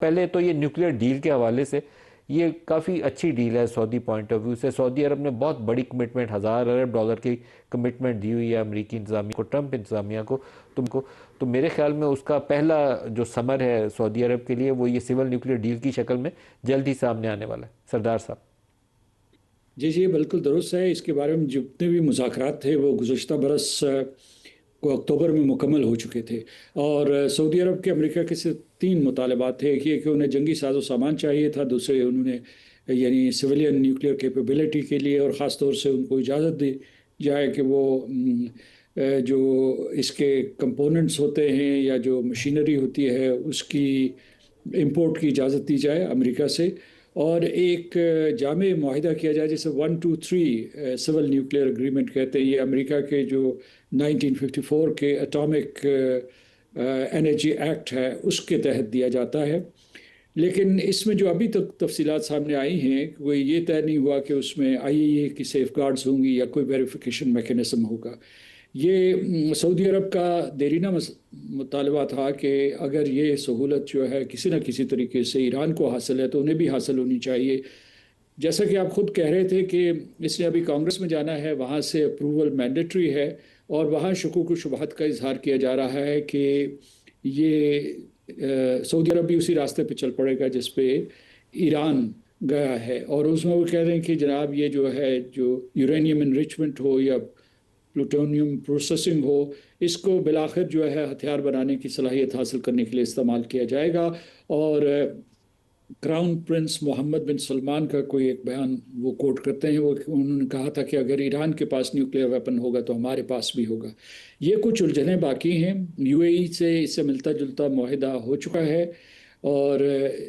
پہلے تو یہ نیوکلیئر ڈیل کے حوالے سے یہ کافی اچھی ڈیل ہے سعودی پوائنٹ آف ویو سے. سعودی عرب نے بہت بڑی کمٹمنٹ، 1000 ارب ڈالر کی کمٹمنٹ دی ہوئی ہے امریکی انتظامیہ کو، ٹرمپ انتظامیہ کو. تم کو تو میرے خیال میں اس کا پہلا جو سمر ہے سعودی عرب کے لیے وہ یہ سول نیوکلیئر ڈیل کی شکل میں جلد ہی سامنے آنے والا ہے. سردار صاحب. جی جی بالکل درست ہے. اس کے بارے میں جتنے بھی مذاکرات تھے وہ گزشتہ برس کو اکتوبر میں مکمل ہو چکے تھے، اور سعودی عرب کے امریکہ کے سے تین مطالبات تھے. ایک یہ کہ انہیں جنگی ساز و سامان چاہیے تھا، دوسرے انہوں نے یعنی سویلین نیوکلیئر کیپیبلٹی کے لیے، اور خاص طور سے ان کو اجازت دی جائے کہ وہ جو اس کے کمپوننٹس ہوتے ہیں یا جو مشینری ہوتی ہے اس کی امپورٹ کی اجازت دی جائے امریکہ سے، اور ایک جامع معاہدہ کیا جائے جسے 123 سول نیوکلیئر اگریمنٹ کہتے ہیں. یہ امریکہ کے جو 1954 کے اٹامک انرجی ایکٹ ہے اس کے تحت دیا جاتا ہے. لیکن اس میں جو ابھی تک تفصیلات سامنے آئی ہیں وہ یہ طے نہیں ہوا کہ اس میں IAEA کی سیف گارڈز ہوں گی یا کوئی ویریفیکیشن میکینزم ہوگا. یہ سعودی عرب کا دیرینہ مطالبہ تھا کہ اگر یہ سہولت جو ہے کسی نہ کسی طریقے سے ایران کو حاصل ہے تو انہیں بھی حاصل ہونی چاہیے. جیسا کہ آپ خود کہہ رہے تھے کہ اس نے ابھی کانگریس میں جانا ہے، وہاں سے اپروول مینڈیٹری ہے، اور وہاں شکوک و شبہات کا اظہار کیا جا رہا ہے کہ یہ سعودی عرب بھی اسی راستے پہ چل پڑے گا جس پہ ایران گیا ہے. اور اس میں وہ کہہ رہے ہیں کہ جناب یہ جو ہے جو یورینیم انریچمنٹ ہو یا پلوٹونیم پروسیسنگ ہو، اس کو بالآخر جو ہے ہتھیار بنانے کی صلاحیت حاصل کرنے کے لیے استعمال کیا جائے گا. اور کراؤن پرنس محمد بن سلمان کا کوئی ایک بیان وہ کوٹ کرتے ہیں، وہ انہوں نے کہا تھا کہ اگر ایران کے پاس نیوکلیئر ویپن ہوگا تو ہمارے پاس بھی ہوگا. یہ کچھ الجھنیں باقی ہیں. UAE سے اس سے ملتا جلتا معاہدہ ہو چکا ہے، اور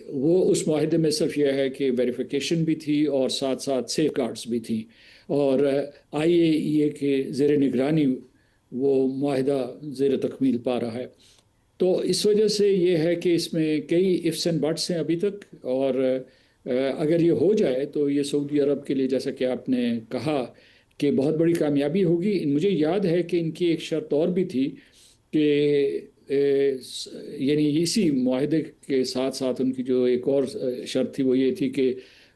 وہ اس معاہدے میں صرف یہ ہے کہ ویریفیکیشن بھی تھی اور ساتھ ساتھ سیف گارڈز بھی تھیں، اور IAEA کے زیر نگرانی وہ معاہدہ زیر تکمیل پا رہا ہے. تو اس وجہ سے یہ ہے کہ اس میں کئی ifs اینڈ بٹس ہیں ابھی تک، اور اگر یہ ہو جائے تو یہ سعودی عرب کے لیے جیسا کہ آپ نے کہا کہ بہت بڑی کامیابی ہوگی. مجھے یاد ہے کہ ان کی ایک شرط اور بھی تھی کہ یعنی اسی معاہدے کے ساتھ ساتھ ان کی جو ایک اور شرط تھی وہ یہ تھی کہ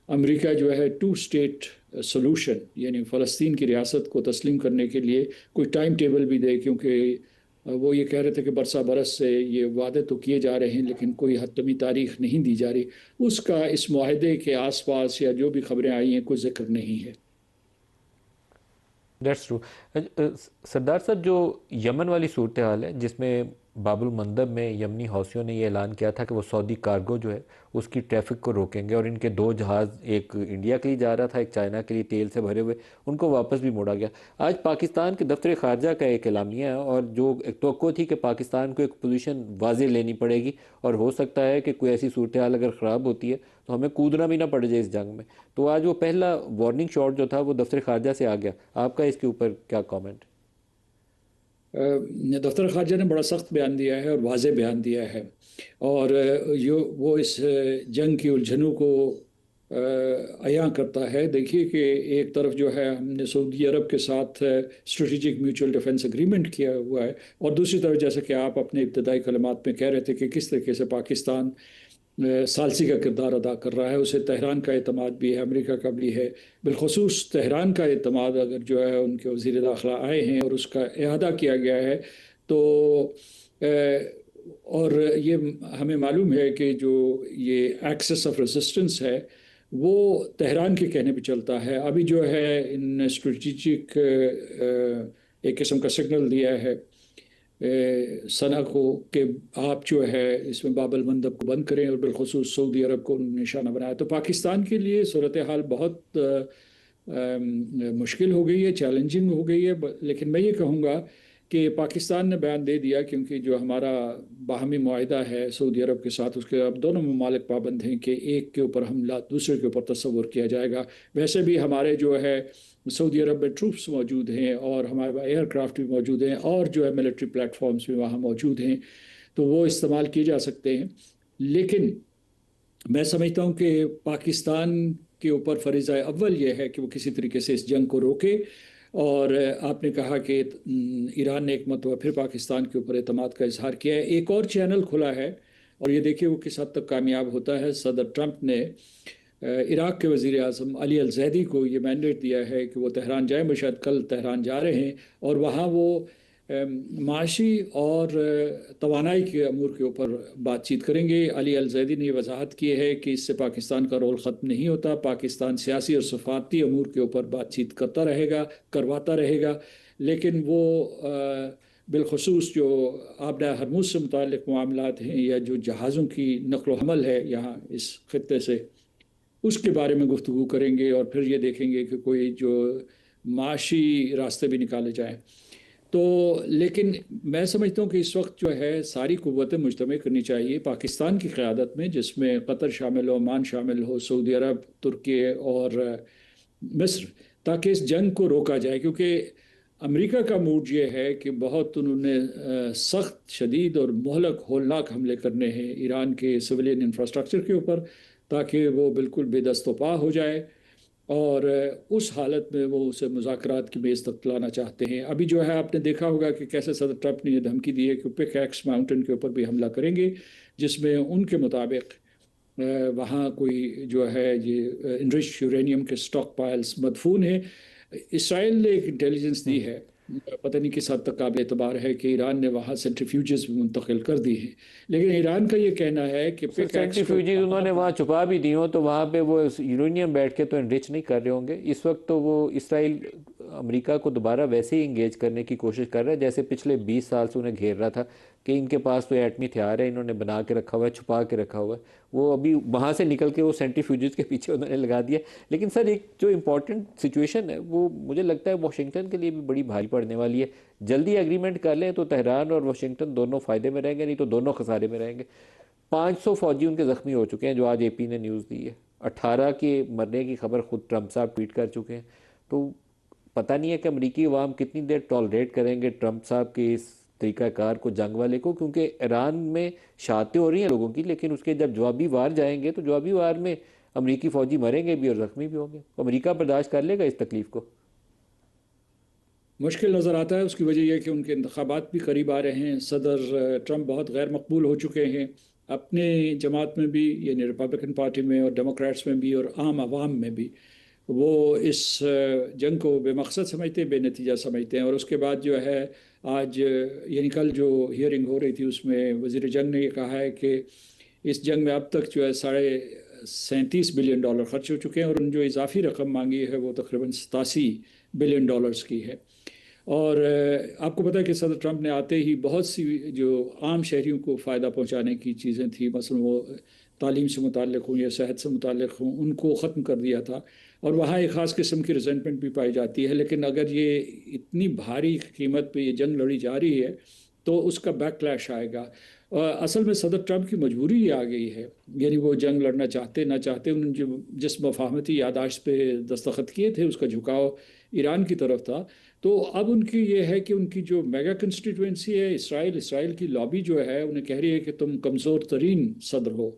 امریکہ جو ہے 2 اسٹیٹ سولوشن یعنی فلسطین کی ریاست کو تسلیم کرنے کے لیے کوئی ٹائم ٹیبل بھی دے، کیونکہ وہ یہ کہہ رہے تھے کہ برسہ برس سے یہ وعدے تو کیے جا رہے ہیں لیکن کوئی حتمی تاریخ نہیں دی جا رہی. اس کا اس معاہدے کے آس پاس یا جو بھی خبریں آئی ہیں کوئی ذکر نہیں ہے. That's true. سردار صاحب، جو یمن والی صورتحال ہے جس میں باب المندب میں یمنی حوثیوں نے یہ اعلان کیا تھا کہ وہ سعودی کارگو جو ہے اس کی ٹریفک کو روکیں گے، اور ان کے 2 جہاز، ایک انڈیا کے لیے جا رہا تھا، ایک چائنا کے لیے تیل سے بھرے ہوئے، ان کو واپس بھی موڑا گیا. آج پاکستان کے دفتر خارجہ کا ایک اعلامیہ ہے، اور جو ایک توقع تھی کہ پاکستان کو ایک پوزیشن واضح لینی پڑے گی، اور ہو سکتا ہے کہ کوئی ایسی صورتحال اگر خراب ہوتی ہے تو ہمیں کودنا بھی نہ پڑ جائے اس جنگ میں. تو آج وہ پہلا وارننگ شاٹ جو تھا وہ دفتر خارجہ سے آ گیا. آپ کا اس کے اوپر کیا کامنٹ؟ دفتر خارجہ نے بڑا سخت بیان دیا ہے اور واضح بیان دیا ہے، اور وہ اس جنگ کی الجھنوں کو عیاں کرتا ہے. دیکھیے کہ ایک طرف جو ہے ہم نے سعودی عرب کے ساتھ اسٹریٹجک میوچل ڈیفنس اگریمنٹ کیا ہوا ہے، اور دوسری طرف جیسا کہ آپ اپنے ابتدائی کلمات میں کہہ رہے تھے کہ کس طریقے سے پاکستان ثالثی کا کردار ادا کر رہا ہے. اسے تہران کا اعتماد بھی ہے، امریکہ کا بھی ہے، بالخصوص تہران کا اعتماد اگر جو ہے ان کے وزیر داخلہ آئے ہیں اور اس کا اعادہ کیا گیا ہے تو اور یہ ہمیں معلوم ہے کہ جو یہ ایکسس آف ریزسٹنس ہے وہ تہران کے کہنے پہ چلتا ہے. ابھی جو ہے ان اسٹریٹجک ایک قسم کا سگنل دیا ہے سنا کو کہ آپ جو ہے اس میں باب المندب کو بند کریں، اور بالخصوص سعودی عرب کو نشانہ بنایا. تو پاکستان کے لیے صورتحال بہت مشکل ہو گئی ہے، چیلنجنگ ہو گئی ہے. لیکن میں یہ کہوں گا کہ پاکستان نے بیان دے دیا، کیونکہ جو ہمارا باہمی معاہدہ ہے سعودی عرب کے ساتھ اس کے اب دونوں ممالک پابند ہیں کہ ایک کے اوپر حملہ دوسرے کے اوپر تصور کیا جائے گا. ویسے بھی ہمارے جو ہے سعودی عرب میں ٹروپس موجود ہیں اور ہمارے ایئر کرافٹ بھی موجود ہیں، اور جو ہے ملٹری پلیٹ فارمز بھی وہاں موجود ہیں، تو وہ استعمال کیے جا سکتے ہیں. لیکن میں سمجھتا ہوں کہ پاکستان کے اوپر فریضہ اول یہ ہے کہ وہ کسی طریقے سے اس جنگ کو روکے. اور آپ نے کہا کہ ایران نے ایک مرتبہ پھر پاکستان کے اوپر اعتماد کا اظہار کیا ہے. ایک اور چینل کھلا ہے اور یہ دیکھیے وہ کس حد تک کامیاب ہوتا ہے۔ صدر ٹرمپ نے عراق کے وزیر اعظم علی الزیدی کو یہ مینڈیٹ دیا ہے کہ وہ تہران جائیں، بشاید کل تہران جا رہے ہیں، اور وہاں وہ معاشی اور توانائی کے امور کے اوپر بات چیت کریں گے۔ علی الزیدی نے یہ وضاحت کی ہے کہ اس سے پاکستان کا رول ختم نہیں ہوتا، پاکستان سیاسی اور سفارتی امور کے اوپر بات چیت کرتا رہے گا، کرواتا رہے گا، لیکن وہ بالخصوص جو آبدہ ہرموز سے متعلق معاملات ہیں یا جو جہازوں کی نقل و حمل ہے یہاں اس خطے سے، اس کے بارے میں گفتگو کریں گے، اور پھر یہ دیکھیں گے کہ کوئی جو معاشی راستے بھی نکالے جائیں۔ تو لیکن میں سمجھتا ہوں کہ اس وقت جو ہے ساری قوتیں مجتمع کرنی چاہیے پاکستان کی قیادت میں، جس میں قطر شامل ہو، عمان شامل ہو، سعودی عرب، ترکی اور مصر، تاکہ اس جنگ کو روکا جائے، کیونکہ امریکہ کا موڈ یہ ہے کہ بہت انہوں نے سخت، شدید اور مہلک ہولناک حملے کرنے ہیں ایران کے سویلین انفراسٹرکچر کے اوپر، تاکہ وہ بالکل بے دست و پا ہو جائے، اور اس حالت میں وہ اسے مذاکرات کی میز تک لانا چاہتے ہیں۔ ابھی جو ہے آپ نے دیکھا ہوگا کہ کیسے صدر ٹرمپ نے یہ دھمکی دی ہے کہ پک ایکس ماؤنٹین کے اوپر بھی حملہ کریں گے، جس میں ان کے مطابق وہاں کوئی جو ہے یہ انرچ یورینیم کے سٹاک پائلز مدفون ہیں۔ اسرائیل نے ایک انٹیلیجنس دی ہے، پتہ نہیں کس حد تک قابل اعتبار ہے، کہ ایران نے وہاں سینٹریفیوجز منتقل کر دی ہیں، لیکن ایران کا یہ کہنا ہے کہ سر پک ایکس کو سینٹریفیوجز انہوں نے وہاں چھپا بھی دی ہوں تو وہاں پہ وہ یورینیم بیٹھ کے تو انرچ نہیں کر رہے ہوں گے اس وقت، تو وہ اسرائیل امریکہ کو دوبارہ ویسے ہی انگیج کرنے کی کوشش کر رہا ہے جیسے پچھلے 20 سال سے انہیں گھیر رہا تھا کہ ان کے پاس تو ایٹمی ہتھیار ہے، انہوں نے بنا کے رکھا ہوا ہے، چھپا کے رکھا ہوا ہے، وہ ابھی وہاں سے نکل کے وہ سینٹریفیوجز کے پیچھے انہوں نے لگا دیا۔ لیکن سر ایک جو امپورٹنٹ سچویشن ہے وہ مجھے لگتا ہے واشنگٹن کے لیے بھی بڑی بھاری پڑنے والی ہے۔ جلدی ایگریمنٹ کر لیں تو تہران اور واشنگٹن دونوں فائدے میں رہیں گے، نہیں تو دونوں خسارے میں رہیں گے۔ 500 فوجی ان کے زخمی ہو چکے ہیں، جو آج اے پی نے نیوز دی ہے، 18 کے مرنے کی خبر خود ٹرمپ صاحب ٹویٹ کر چکے ہیں۔ تو پتہ نہیں ہے کہ امریکی عوام کتنی دیر ٹالریٹ کریں گے ٹرمپ صاحب کے اس طریقہ کار کو، جنگ والے کو، کیونکہ ایران میں شہادتیں ہو رہی ہیں لوگوں کی، لیکن اس کے جب جوابی وار جائیں گے تو جوابی وار میں امریکی فوجی مریں گے بھی اور زخمی بھی ہوں گے۔ امریکہ برداشت کر لے گا اس تکلیف کو؟ مشکل نظر آتا ہے۔ اس کی وجہ یہ ہے کہ ان کے انتخابات بھی قریب آ رہے ہیں، صدر ٹرمپ بہت غیر مقبول ہو چکے ہیں اپنے جماعت میں بھی، یعنی ریپبلکن پارٹی میں اور ڈیموکریٹس میں بھی اور عام عوام میں بھی۔ وہ اس جنگ کو بے مقصد سمجھتے ہیں، بے نتیجہ سمجھتے ہیں، اور اس کے بعد جو ہے آج یعنی کل جو ہیئرنگ ہو رہی تھی اس میں وزیر جنگ نے یہ کہا ہے کہ اس جنگ میں اب تک جو ہے $37 بلین خرچ ہو چکے ہیں، اور ان جو اضافی رقم مانگی ہے وہ تقریباً $87 بلین کی ہے۔ اور آپ کو پتہ ہے کہ صدر ٹرمپ نے آتے ہی بہت سی جو عام شہریوں کو فائدہ پہنچانے کی چیزیں تھیں، مثلا وہ تعلیم سے متعلق ہوں یا صحت سے متعلق ہوں، ان کو ختم کر دیا تھا، اور وہاں ایک خاص قسم کی ریزنٹمنٹ بھی پائی جاتی ہے۔ لیکن اگر یہ اتنی بھاری قیمت پہ یہ جنگ لڑی جا رہی ہے تو اس کا بیک کلیش آئے گا۔ اصل میں صدر ٹرمپ کی مجبوری یہ آ گئی ہے، یعنی وہ جنگ لڑنا چاہتے نہ چاہتے، انہوں نے جس مفاہمتی یادداشت پہ دستخط کیے تھے اس کا جھکاؤ ایران کی طرف تھا۔ تو اب ان کی یہ ہے کہ ان کی جو میگا کنسٹیٹوئنسی ہے اسرائیل کی لابی جو ہے انہیں کہہ رہی ہے کہ تم کمزور ترین صدر ہو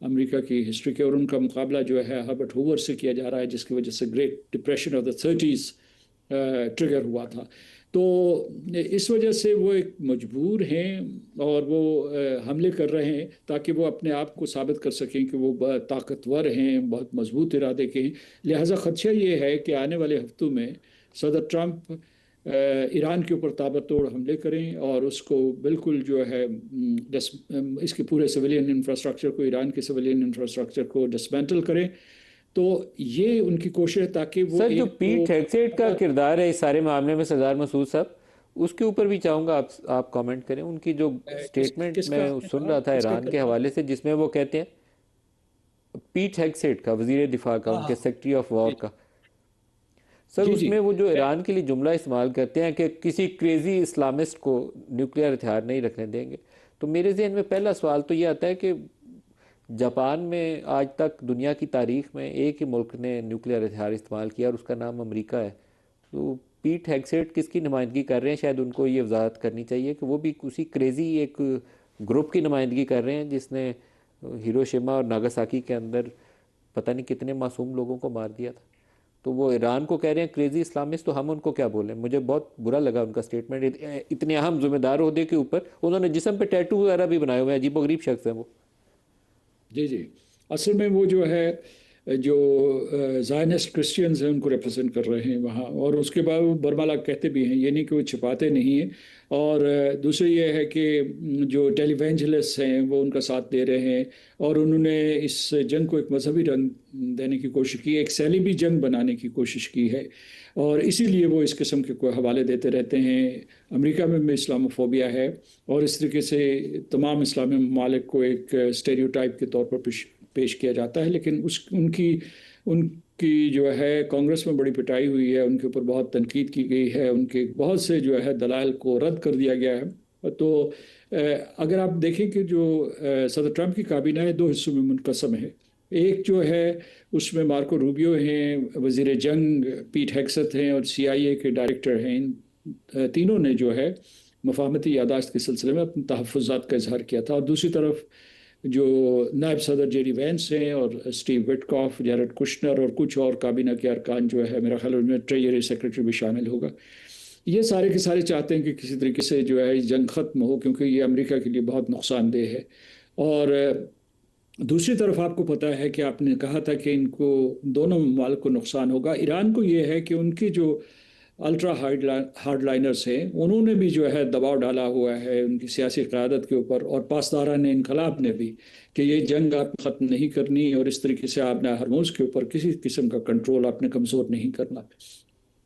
امریکہ کی ہسٹری کے، اور ان کا مقابلہ جو ہے ہربرٹ ہوور سے کیا جا رہا ہے، جس کی وجہ سے great depression of the 30s trigger ہوا تھا۔ تو اس وجہ سے وہ ایک مجبور ہیں اور وہ حملے کر رہے ہیں تاکہ وہ اپنے آپ کو ثابت کر سکیں کہ وہ طاقتور ہیں، بہت مضبوط ارادے کے ہیں۔ لہٰذا خدشہ یہ ہے کہ آنے والے ہفتوں میں صدر ٹرمپ ایران کے اوپر تابڑتوڑ حملے کریں اور اس کو بالکل جو ہے اس کے پورے سویلین انفراسٹرکچر کو، ایران کے سویلین انفراسٹرکچر کو ڈسمینٹل کریں۔ تو یہ ان کی کوشش ہے تاکہ وہ سر جو پیٹ ہیگسیٹ کا کردار ہے اس سارے معاملے میں سردار مسعود صاحب، اس کے اوپر بھی چاہوں گا آپ کامنٹ کریں۔ ان کی جو سٹیٹمنٹ میں سن رہا تھا ایران کے حوالے سے، جس میں وہ کہتے ہیں پیٹ ہیگسیٹ کا، وزیر دفاع کا، ان کے سیکٹری آف وار کا، سر اس میں وہ جو ایران کے لیے جملہ استعمال کرتے ہیں کہ کسی کریزی اسلامسٹ کو نیوکلیئر ہتھیار نہیں رکھنے دیں گے، تو میرے ذہن میں پہلا سوال تو یہ آتا ہے کہ جاپان میں آج تک دنیا کی تاریخ میں ایک ہی ملک نے نیوکلیئر ہتھیار استعمال کیا اور اس کا نام امریکہ ہے۔ تو پیٹ ہیگسیٹ کس کی نمائندگی کر رہے ہیں؟ شاید ان کو یہ وضاحت کرنی چاہیے کہ وہ بھی اسی کریزی ایک گروپ کی نمائندگی کر رہے ہیں جس نے ہیروشیما اور ناگاساکی کے اندر پتہ نہیں کتنے معصوم لوگوں کو مار دیا تھا۔ تو وہ ایران کو کہہ رہے ہیں کریزی اسلامسٹ، تو ہم ان کو کیا بولیں؟ مجھے بہت برا لگا ان کا سٹیٹمنٹ، اتنے اہم ذمہ دار عہدے کے اوپر انہوں نے جسم پہ ٹیٹو وغیرہ بھی بنائے ہوئے ہیں، عجیب و غریب شخص ہیں وہ۔ جی جی، اصل میں وہ جو ہے جو زائنسٹ کرسچینز ہیں ان کو ریپرزینٹ کر رہے ہیں وہاں، اور اس کے بعد وہ برملا کہتے بھی ہیں، یہ نہیں کہ وہ چھپاتے نہیں ہیں۔ اور دوسری یہ ہے کہ جو ٹیلی ایونجلسٹ ہیں وہ ان کا ساتھ دے رہے ہیں، اور انہوں نے اس جنگ کو ایک مذہبی رنگ دینے کی کوشش کی، ایک سیلیبی جنگ بنانے کی کوشش کی ہے، اور اسی لیے وہ اس قسم کے کوئی حوالے دیتے رہتے ہیں۔ امریکہ میں بھی اسلاموفوبیا ہے، اور اس طریقے سے تمام اسلامی ممالک کو ایک اسٹیریوٹائپ کے طور پر پیش کیا جاتا ہے، لیکن ان کی جو ہے کانگریس میں بڑی پٹائی ہوئی ہے، ان کے اوپر بہت تنقید کی گئی ہے، ان کے بہت سے جو ہے دلائل کو رد کر دیا گیا ہے۔ تو اگر آپ دیکھیں کہ جو صدر ٹرمپ کی کابینہ ہے، دو حصوں میں منقسم ہے۔ ایک جو ہے اس میں مارکو روبیو ہیں، وزیر جنگ پیٹ ہیگسیت ہیں، اور سی آئی اے کے ڈائریکٹر ہیں۔ ان تینوں نے جو ہے مفاہمتی یادداشت کے سلسلے میں اپنے تحفظات کا اظہار کیا تھا، اور دوسری طرف جو نائب صدر جے ڈی وینس ہیں، اور اسٹیو وٹکاف، جیرڈ کشنر، اور کچھ اور کابینہ کے ارکان جو ہے، میرا خیال ہے ان میں ٹریجری سیکرٹری بھی شامل ہوگا۔ یہ سارے کے سارے چاہتے ہیں کہ کسی طریقے سے جو ہے جنگ ختم ہو، کیونکہ یہ امریکہ کے لیے بہت نقصان دہ ہے۔ اور دوسری طرف آپ کو پتہ ہے کہ آپ نے کہا تھا کہ ان کو دونوں ممالک کو نقصان ہوگا۔ ایران کو یہ ہے کہ ان کی جو الٹرا ہارڈ لائنرز ہیں، انہوں نے بھی جو ہے دباؤ ڈالا ہوا ہے ان کی سیاسی قیادت کے اوپر، اور پاسداران انقلاب نے بھی، کہ یہ جنگ آپ ختم نہیں کرنی، اور اس طریقے سے آپ نے ہرموز کے اوپر کسی قسم کا کنٹرول آپ نے کمزور نہیں کرنا۔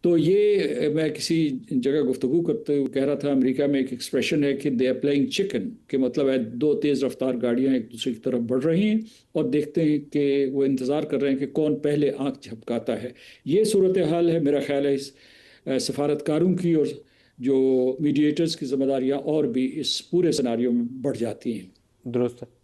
تو یہ میں کسی جگہ گفتگو کرتے ہوئے کہہ رہا تھا، امریکہ میں ایک ایکسپریشن ہے کہ دے آر پلئنگ چکن، کہ مطلب ہے دو تیز رفتار گاڑیاں ایک دوسرے کی طرف بڑھ رہی ہیں، اور دیکھتے ہیں کہ وہ انتظار کر رہے ہیں کہ کون پہلے آنکھ جھپکاتا ہے۔ یہ صورتحال ہے، میرا خیال ہے اس سفارتکاروں کی اور جو میڈیٹرز کی ذمہ داریاں اور بھی اس پورے سناریو میں بڑھ جاتی ہیں۔ درست ہے۔